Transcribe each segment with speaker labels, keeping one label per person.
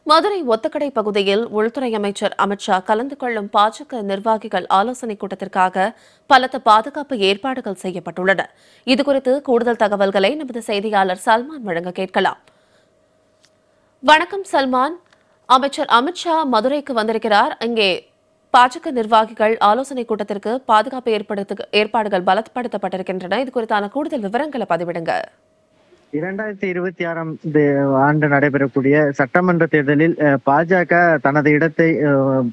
Speaker 1: மதுரை ஒத்தக்கடை பகுதியில் உள்துறை அமைச்சர் அமித்ஷா கலந்து கொள்ளும் பாஜக நிர்வாகிகள் ஆலோசனைக் கூட்டத்திற்காக பலத்த பாதுகாப்பு ஏற்பாடுகள் செய்யப்பட்டுள்ளன. இதுகுறித்து கூடுதல் தகவல்களை நமது செய்தியாளர் சல்மான் வழங்க கேட்கலாம். வணக்கம் சல்மான். அமைச்சர் அமித்ஷா மதுரைக்கு வந்திருக்கிறார். இங்கே பாஜக நிர்வாகிகள் ஆலோசனைக் கூட்டத்திற்கு பாதுகாப்பு ஏற்பாடுகள் பலப்படுத்தப்பட்டிருக்கின்றன. இது குறித்தான கூடுதல் விவரங்களை பதிவிடுங்க.
Speaker 2: 2026ஆம் ஆண்டு நடைபெறக்கூடிய சட்டமன்ற தேர்தலில் பாஜக தனது இடத்தை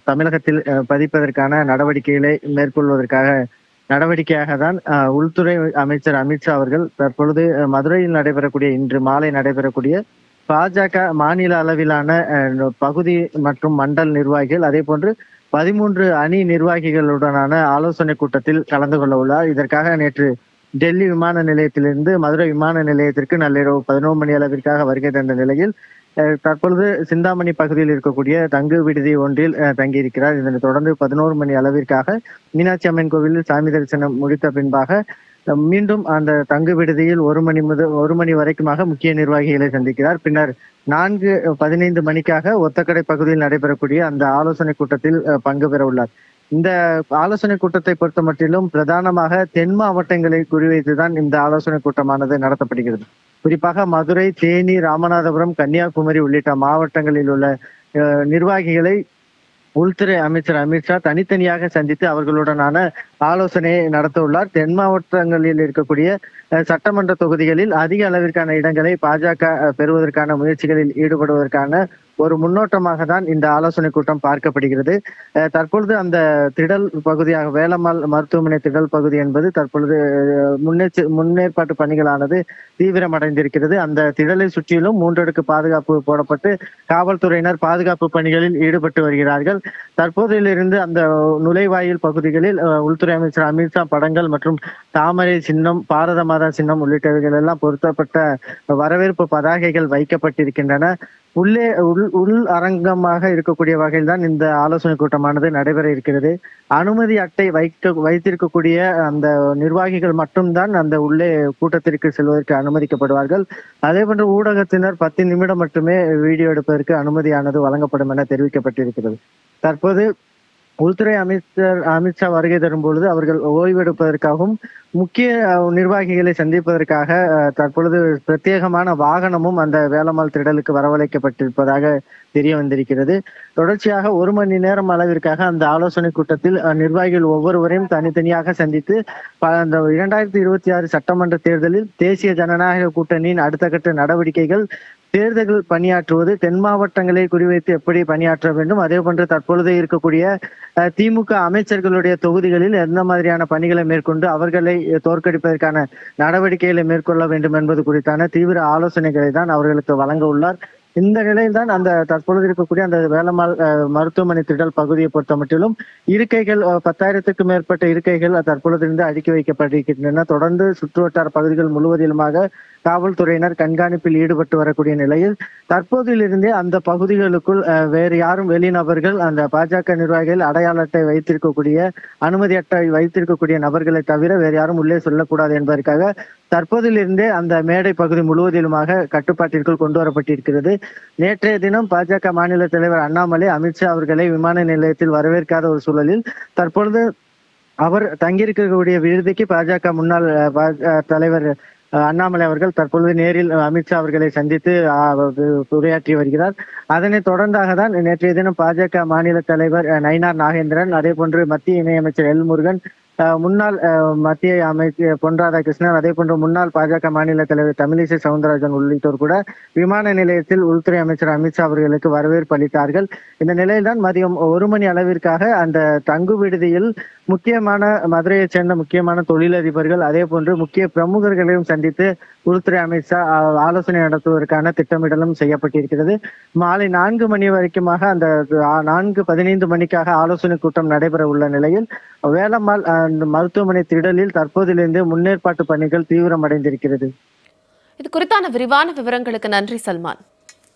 Speaker 2: தமிழகத்தில் பதிப்பதற்கான நடவடிக்கைகளை நடவடிக்கையாக தான் உள்துறை அமைச்சர் அமித்ஷா அவர்கள் தற்பொழுது மதுரையில் இன்று மாலை நடைபெறக்கூடிய பாஜக மாநில அளவிலான பகுதி மற்றும் மண்டல் நிர்வாகிகள் அதே போன்று 13 அணி நிர்வாகிகளுடனான ஆலோசனை கூட்டத்தில் கலந்து கொள்ள உள்ளார். இதற்காக நேற்று டெல்லி விமான நிலையத்திலிருந்து மதுரை விமான நிலையத்திற்கு நள்ளிரவு 11 மணி அளவிற்காக வருகை தந்த நிலையில் தற்பொழுது சிந்தாமணி பகுதியில் இருக்கக்கூடிய தங்கு விடுதி ஒன்றில் தங்கியிருக்கிறார். இதனைத் தொடர்ந்து 11 மணி அளவிற்காக மீனாட்சி அம்மன் கோவிலில் சாமி தரிசனம் முடித்த பின்பாக மீண்டும் அந்த தங்கு விடுதியில் 1 மணி வரைக்குமாக முக்கிய நிர்வாகிகளை சந்திக்கிறார். பின்னர் 4:15 மணிக்காக ஒத்தக்கடை பகுதியில் நடைபெறக்கூடிய அந்த ஆலோசனை கூட்டத்தில் பங்கு பெற உள்ளார். இந்த ஆலோசனை கூட்டத்தை பொறுத்த மட்டிலும் பிரதானமாக தென் மாவட்டங்களை குறிவைத்துதான் இந்த ஆலோசனை கூட்டமானது நடத்தப்படுகிறது. குறிப்பாக மதுரை, தேனி, ராமநாதபுரம், கன்னியாகுமரி உள்ளிட்ட மாவட்டங்களில் உள்ள நிர்வாகிகளை உள்துறை அமைச்சர் அமித்ஷா தனித்தனியாக சந்தித்து அவர்களுடனான ஆலோசனையை நடத்த உள்ளார். தென் மாவட்டங்களில் இருக்கக்கூடிய சட்டமன்ற தொகுதிகளில் அதிக அளவிற்கான இடங்களை பாஜக பெறுவதற்கான முயற்சிகளில் ஈடுபடுவதற்கான ஒரு முன்னோட்டமாக தான் இந்த ஆலோசனை கூட்டம் பார்க்கப்படுகிறது. தற்பொழுது அந்த திடல் பகுதியாக வேலம்மாள் மருத்துவமனை திடல் பகுதி என்பது தற்பொழுது முன்னேற்பாட்டு பணிகளானது தீவிரமடைந்திருக்கிறது. அந்த திடலை சுற்றிலும் 3 அடுக்கு பாதுகாப்பு போடப்பட்டு காவல்துறையினர் பாதுகாப்பு பணிகளில் ஈடுபட்டு வருகிறார்கள். தற்போதிலிருந்து அந்த நுழைவாயில் பகுதிகளில் உள்துறை அமைச்சர் அமித்ஷா படங்கள் மற்றும் தாமரை சின்னம், பாரத மாதா சின்னம் உள்ளிட்டவைகள் எல்லாம் பொருத்தப்பட்ட வரவேற்பு பதாகைகள் வைக்கப்பட்டிருக்கின்றன. உள் அரங்கமாக இருக்கக்கூடிய வகையில் தான் இந்த ஆலோசனை கூட்டமானது நடைபெற இருக்கிறது. அனுமதி அட்டை வைத்திருக்கக்கூடிய அந்த நிர்வாகிகள் மட்டும்தான் அந்த உள்ளே கூட்டத்திற்கு செல்வதற்கு அனுமதிக்கப்படுவார்கள். அதே போன்று ஊடகத்தினர் 10 நிமிடம் மட்டுமே வீடியோ எடுப்பதற்கு அனுமதியானது வழங்கப்படும் என தெரிவிக்கப்பட்டிருக்கிறது. தற்போது உள்துறை அமைச்சர் அமித்ஷா வருகை தரும் பொழுது அவர்கள் ஓய்வெடுப்பதற்காகவும் முக்கிய நிர்வாகிகளை சந்திப்பதற்காக தற்பொழுது பிரத்யேகமான வாகனமும் அந்த வேலம்மாள் திடலுக்கு வரவழைக்கப்பட்டிருப்பதாக தெரிய வந்திருக்கிறது. தொடர்ச்சியாக 1 மணி நேரம் அளவிற்காக அந்த ஆலோசனை கூட்டத்தில் நிர்வாகிகள் ஒவ்வொருவரையும் தனித்தனியாக சந்தித்து அந்த 2026 சட்டமன்ற தேர்தலில் தேசிய ஜனநாயக கூட்டணியின் அடுத்த கட்ட நடவடிக்கைகள், தேர்தல்கள் பணியாற்றுவது, தென் மாவட்டங்களை குறிவைத்து எப்படி பணியாற்ற வேண்டும், அதே போன்று தற்பொழுது இருக்கக்கூடிய திமுக அமைச்சர்களுடைய தொகுதிகளில் எந்த மாதிரியான பணிகளை மேற்கொண்டு அவர்களை தோற்கடிப்பதற்கான நடவடிக்கைகளை மேற்கொள்ள வேண்டும் என்பது குறித்தான தீவிர ஆலோசனைகளை தான் அவர்களுக்கு வழங்க உள்ளார். இந்த நிலையில் தான் அந்த தற்பொழுது இருக்கக்கூடிய அந்த வேலம்மாள் மருத்துவமனை திடல் பகுதியை பொறுத்த மட்டிலும் இருக்கைகள் 10,000க்கும் மேற்பட்ட இருக்கைகள் தற்பொழுது இருந்து அடுக்கி வைக்கப்பட்டிருக்கின்றன. தொடர்ந்து சுற்றுவட்டார பகுதிகள் முழுவதிலுமாக காவல்துறையினர் கண்காணிப்பில் ஈடுபட்டு வரக்கூடிய நிலையில் தற்போதிலிருந்தே அந்த பகுதிகளுக்குள் வேறு யாரும் வெளிநபர்கள் அந்த பாஜக நிர்வாகிகள் அடையாள அட்டை வைத்திருக்கக்கூடிய அனுமதி அட்டை வைத்திருக்கக்கூடிய நபர்களை தவிர வேறு யாரும் உள்ளே சொல்லக்கூடாது என்பதற்காக தற்போதிலிருந்தே அந்த மேடை பகுதி முழுவதிலுமாக கட்டுப்பாட்டிற்குள் கொண்டு வரப்பட்டிருக்கிறது. நேற்றைய தினம் பாஜக மாநில தலைவர் அண்ணாமலை அமித்ஷா அவர்களை விமான நிலையத்தில் வரவேற்காத ஒரு சூழலில் தற்பொழுது அவர் தங்கியிருக்கக்கூடிய விடுதிக்கு பாஜக முன்னாள் தலைவர் அண்ணாமலை அவர்கள் தற்பொழுது நேரில் அமித்ஷா அவர்களை சந்தித்து உரையாற்றி வருகிறார். அதனைத் தொடர்ந்தாக தான் நேற்றைய தினம் பாஜக மாநில தலைவர் நயினார் நாகேந்திரன், அதே போன்று மத்திய இணையமைச்சர் எல் முருகன், முன்னாள் மத்திய அமைச்சர் பொன் ராதாகிருஷ்ணன், அதே போன்று முன்னாள் பாஜக மாநில தலைவர் தமிழிசை சவுந்தரராஜன் உள்ளிட்டோர் கூட விமான நிலையத்தில் உள்துறை அமைச்சர் அமித்ஷா அவர்களுக்கு வரவேற்பு அளித்தார்கள். இந்த நிலையில் தான் மதியம் 1 மணி அளவிற்காக அந்த தங்கு விடுதியில் முக்கியமான மதுரையைச் சேர்ந்த முக்கியமான தொழிலதிபர்கள், அதே போன்று முக்கிய பிரமுகர்களையும் சந்தித்து உள்துறை அமித்ஷா ஆலோசனை நடத்துவதற்கான திட்டமிடலும் செய்யப்பட்டிருக்கிறது. மாலை 4 மணி வரைக்குமாக அந்த 4:15 மணிக்காக ஆலோசனை கூட்டம் நடைபெற உள்ள நிலையில் வேலம்மாள் மருத்துவமனை திடலில் தற்போதிலிருந்து முன்னேற்பாட்டு பணிகள் தீவிரமடைந்திருக்கிறது.
Speaker 1: இது குறித்தான விரிவான விவரங்களுக்கு நன்றி சல்மான்.